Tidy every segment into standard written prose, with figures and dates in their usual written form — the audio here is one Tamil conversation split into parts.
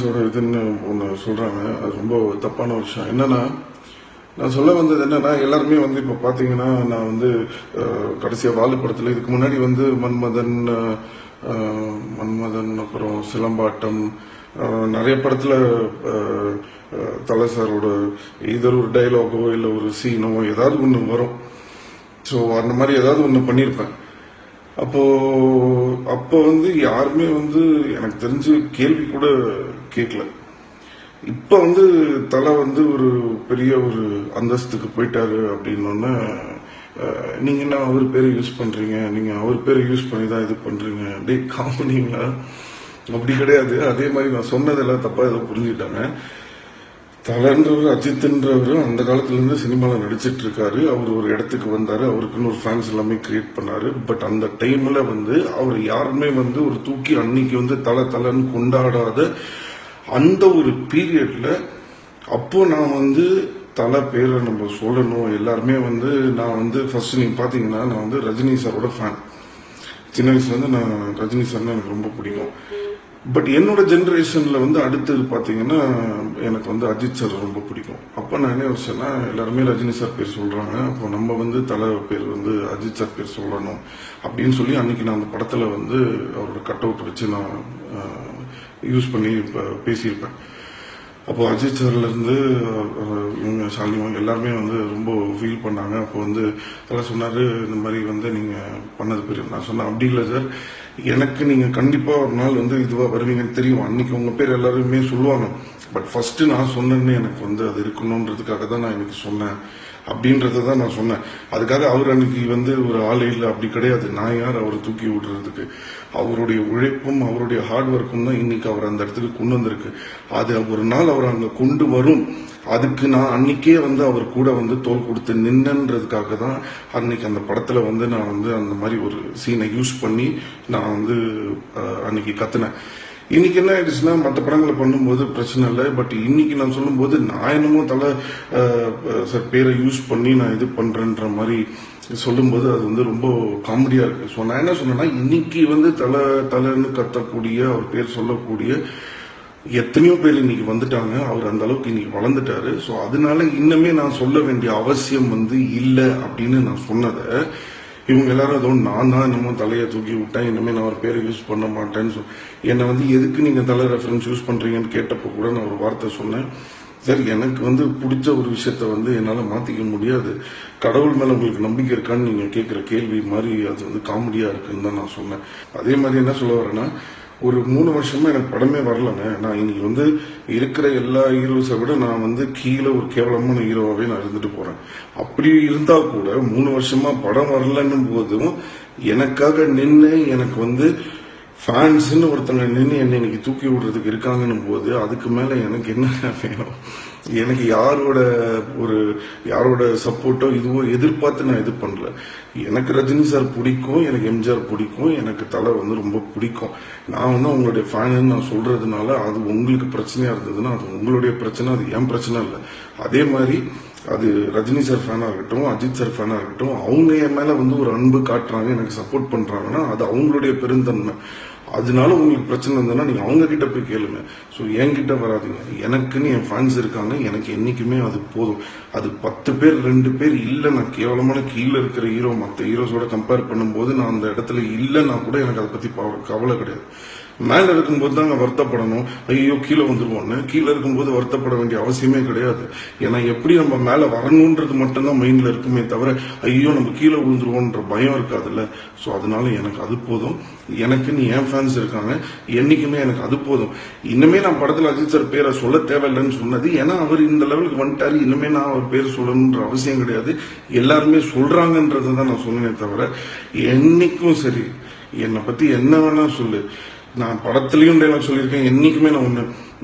ஃபேன்ஸோட இதுன்னு ஒன்று சொல்கிறாங்க. அது ரொம்ப தப்பான விஷயம். என்னன்னா, நான் சொல்ல வந்தது என்னன்னா, எல்லாருமே வந்து இப்போ பார்த்தீங்கன்னா, நான் வந்து கடைசியாக வாலு படத்தில் இதுக்கு முன்னாடி வந்து மன்மதன் அப்புறம் சிலம்பாட்டம் நிறைய படத்தில் தலை சாரோட இதர் ஒரு டைலாகோ இல்லை ஒரு சீனோ ஏதாவது ஒன்று வரும். ஸோ அந்த மாதிரி ஏதாவது ஒன்று பண்ணியிருப்பேன். அப்போ வந்து யாருமே வந்து எனக்கு தெரிஞ்சு கேள்வி கூட கேட்கல. இப்ப வந்து தலை வந்து ஒரு பெரிய ஒரு அந்தஸ்துக்கு போயிட்டாரு அப்படின்னோடனே நீங்க என்ன அவர் பேரை யூஸ் பண்றீங்க, நீங்க அவர் பேரை யூஸ் பண்ணி தான் இது பண்றீங்க அப்படியே காமெடிங்களா? அப்படி கிடையாது. அதே மாதிரி நான் சொன்னதெல்லாம் தப்பா ஏதோ புரிஞ்சுட்டாங்க. தலைன்றவர் அஜித்ன்றவர் அந்த காலத்துல இருந்து சினிமாவில் நடிச்சிட்டு இருக்காரு. அவர் ஒரு இடத்துக்கு வந்தாரு, அவருக்குன்னு ஒரு ஃபேன்ஸ் எல்லாமே கிரியேட் பண்ணாரு. பட் அந்த டைம்ல வந்து அவர் யாருமே வந்து ஒரு தூக்கி அன்னைக்கு வந்து தலைன்னு கொண்டாடாத அந்த ஒரு பீரியட்ல அப்போ நான் வந்து தலை பேரை நம்ம சொல்லணும். எல்லாருமே வந்து நான் வந்து ஃபர்ஸ்ட் நீங்க பாத்தீங்கன்னா நான் வந்து ரஜினி சாரோட ஃபேன். சின்ன வயசுல இருந்து நான் ரஜினி சார்னா எனக்கு ரொம்ப பிடிக்கும். பட் என்னோட ஜென்ரேஷன்ல வந்து அடுத்தது பாத்தீங்கன்னா எனக்கு வந்து அஜித் சார் ரொம்ப பிடிக்கும். அப்ப நான் என்ன யோசிச்சேன்னா எல்லாருமே ரஜினி சார் பேர் சொல்றாங்க, அப்போ நம்ம வந்து தலை பேர் வந்து அஜித் சார் பேர் சொல்லணும் அப்படின்னு சொல்லி அன்னைக்கு நான் அந்த படத்துல வந்து அவரோட கட் அவுட் வச்சு நான் யூஸ் பண்ணி பேசியிருப்பேன். அப்போ அஜித் சார்ல இருந்து இவங்க ஷாலினி எல்லாருமே வந்து ரொம்ப ஃபீல் பண்ணாங்க. அப்போ வந்து அதெல்லாம் சொன்னாரு, இந்த மாதிரி வந்து நீங்க பண்ணது பேர். நான் சொன்னேன் அப்படி இல்லை சார், எனக்கு நீங்க கண்டிப்பா ஒரு நாள் வந்து இதுவா வருவீங்கன்னு தெரியும். அன்னைக்கு உங்க பேர் எல்லாருமே சொல்லுவாங்க. பட் ஃபர்ஸ்ட் நான் சொன்னேன்னு எனக்கு வந்து அது இருக்கணும்ன்றதுக்காக தான் நான் எனக்கு சொன்னேன் அப்படின்றதான் நான் சொன்னேன். அதுக்காக அவர் அன்னைக்கு வந்து ஒரு ஆள் இல்லை அப்படி கிடையாது. நான் யார் அவரை தூக்கி விடுறதுக்கு? அவருடைய உழைப்பும் அவருடைய ஹார்ட் ஒர்க்கும் தான் இன்னைக்கு அவர் அந்த இடத்துக்கு கொண்டு வந்திருக்கு. அது ஒரு நாள் அவர் அங்க கொண்டு வரும். அதுக்கு நான் அன்னைக்கே வந்து அவர் கூட வந்து தோல் கொடுத்து நின்னன்றதுக்காக தான் அன்னைக்கு அந்த படத்துல வந்து நான் வந்து அந்த மாதிரி ஒரு சீனை யூஸ் பண்ணி நான் வந்து அன்னைக்கு கத்துனேன். இன்னைக்கு என்ன ஆயிடுச்சுன்னா மற்ற படங்களை பண்ணும்போது பிரச்சனை இல்லை. பட் இன்னைக்கு நான் சொல்லும் போது நான் என்னமோ தலை சார் பேரை யூஸ் பண்ணி நான் இது பண்றேன்ற மாதிரி சொல்லும்போது அது வந்து ரொம்ப காமெடியா இருக்கு. ஸோ நான் என்ன சொன்னேன்னா இன்னைக்கு வந்து தலைன்னு கத்தக்கூடிய அவர் பேர் சொல்லக்கூடிய எத்தனையோ பேர் இன்னைக்கு வந்துட்டாங்க. அவர் அந்த அளவுக்கு இன்னைக்கு வளர்ந்துட்டாரு. ஸோ அதனால இன்னுமே நான் சொல்ல வேண்டிய அவசியம் வந்து இல்லை அப்படின்னு நான் சொன்னதை இவங்க எல்லாரும் ஏதோ நான் தான் என்னமோ தலையை தூக்கி விட்டேன், இனிமே நான் ஒரு பேரை யூஸ் பண்ண மாட்டேன்னு என்னை வந்து எதுக்கு நீங்க தலை ரெஃபரன்ஸ் யூஸ் பண்றீங்கன்னு கேட்டப்போ கூட நான் ஒரு வார்த்தை சொன்னேன், சார் எனக்கு வந்து பிடிச்ச ஒரு விஷயத்த வந்து என்னால மாத்திக்க முடியாது. கடவுள் மேல உங்களுக்கு நம்பிக்கை இருக்கான்னு நீங்க கேட்கிற கேள்வி மாதிரி அது வந்து காமெடியா இருக்குன்னு தான் நான் சொன்னேன். அதே மாதிரி என்ன சொல்ல வரேன்னா, ஒரு 3 வருஷமா எனக்கு படமே வரலங்க. நான் இன்னைக்கு வந்து இருக்கிற எல்லா ஹீரோஸை விட நான் வந்து கீழே ஒரு கேவலமான ஹீரோவாவே நான் இருந்துட்டு போறேன். அப்படி இருந்தா கூட 3 வருஷமா படம் வரலன்னும் போதும் எனக்காக நின்று எனக்கு வந்து ஃபேன்ஸ்ன்னு ஒருத்தங்க நின்று என்னை இன்னைக்கு தூக்கி விடுறதுக்கு இருக்காங்கன்னும் போது அதுக்கு மேல எனக்கு என்ன வேணும்? எனக்கு யாரோட சப்போர்ட்டோ இதுவோ எதிர்பார்த்து நான் இது பண்ணல. எனக்கு ரஜினி சார் பிடிக்கும், எனக்கு எம்ஜிஆர் பிடிக்கும், எனக்கு தலை வந்து ரொம்ப பிடிக்கும். நான் வந்து உங்களுடைய ஃபேனு நான் சொல்றதுனால அது உங்களுக்கு பிரச்சனையா இருந்ததுன்னா அது உங்களுடைய பிரச்சனை, அது என் பிரச்சனை இல்லை. அதே மாதிரி அது ரஜினி சார் ஃபேனா இருக்கட்டும், அஜித் சார் ஃபேனா இருக்கட்டும், அவங்க என் மேல வந்து ஒரு அன்பு காட்டுறாங்க, எனக்கு சப்போர்ட் பண்றாங்கன்னா அது அவங்களுடைய பெருந்தன்மை. அதனால உங்களுக்கு பிரச்சனை இருந்ததுன்னா நீங்க அவங்க கிட்ட போய் கேளுங்க. ஸோ என்கிட்ட வராதுங்க. எனக்குன்னு என் ஃபேன்ஸ் இருக்காங்க, எனக்கு என்னைக்குமே அது போதும். அது 10 பேர் 2 பேர் இல்லை, நான் கேவலமான கீழே இருக்கிற ஹீரோ மற்ற ஹீரோஸோட கம்பேர் பண்ணும்போது நான் அந்த இடத்துல இல்லைன்னா கூட எனக்கு அதை பத்தி கவலை கிடையாது. மேல இருக்கும்போது தான் வருத்தப்படணும், ஐயோ கீழே வந்துருவோன்னு. கீழே இருக்கும்போது வருத்தப்பட வேண்டிய அவசியமே கிடையாது. ஏன்னா எப்படி நம்ம மேல வரணும்ன்றது மட்டும்தான் மைண்ட்ல இருக்குமே தவிர ஐயோ நம்ம கீழே விழுந்துருவோன்ற பயம் இருக்காதுல்ல. ஸோ அதனால எனக்கு அது போதும். எனக்குன்னு என் ஃபேன்ஸ் இருக்காங்க, என்னைக்குமே எனக்கு அது போதும். இன்னுமே நான் படத்துல அஜித் சார் பேரை சொல்ல தேவையில்லைன்னு சொன்னது ஏன்னா அவர் இந்த லெவலுக்கு வந்துட்டாரு. இன்னுமே நான் அவர் பேர் சொல்லணுன்ற அவசியம் கிடையாது. எல்லாருமே சொல்றாங்கன்றதை தான் நான் சொன்னேனே தவிர என்னைக்கும் சரி என்னை பத்தி என்ன வேணா சொல்லு, நான் படத்துலயும் டைலாக் சொல்லியிருக்கேன். என்னைக்குமே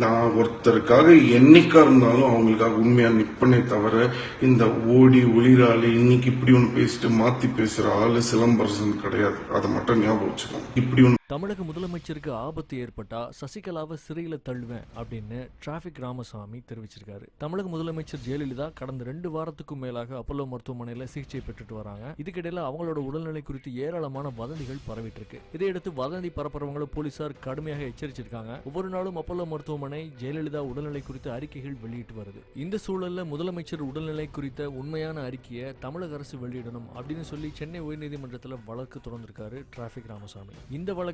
நான் ஒருத்தருக்காக என்னைக்கா இருந்தாலும் அவங்களுக்காக உண்மையா நிப்பனே தவிர இந்த ஓடி ஒளிராளி இன்னைக்கு இப்படி ஒண்ணு பேசிட்டு மாத்தி பேசுற ஆளு சிலம்பரசன் கிடையாது. அதை மட்டும் ஞாபகம் வச்சுக்கோங்க. இப்படி ஒண்ணு தமிழக முதலமைச்சருக்கு ஆபத்து ஏற்பட்டா சசிகலாவை சிறையில தள்ளுவேன் அப்படின்னு டிராபிக் ராமசாமி தெரிவிச்சிருக்காரு. தமிழக முதலமைச்சர் ஜெயலலிதா கடந்த 2 வாரத்துக்கும் மேலாக அப்பல்லோ மருத்துவமனையில சிகிச்சை பெற்றுட்டு வராங்க. இதுக்கிடையில அவங்களோட உடல்நிலை குறித்து ஏராளமான வதந்திகள் பரவிட்டு இருக்கு. இதையடுத்து வதந்தி பரப்புறவங்களை போலீசார் கடுமையாக எச்சரிச்சிருக்காங்க. ஒவ்வொரு நாளும் அப்பல்லோ மருத்துவமனை ஜெயலலிதா உடல்நிலை குறித்த அறிக்கைகள் வெளியிட்டு வருது. இந்த சூழல்ல முதலமைச்சர் உடல்நிலை குறித்த உண்மையான அறிக்கையை தமிழக அரசு வெளியிடணும் அப்படின்னு சொல்லி சென்னை உயர்நீதிமன்றத்தில் வழக்கு தொடர்ந்திருக்காரு டிராபிக் ராமசாமி. இந்த வழக்கு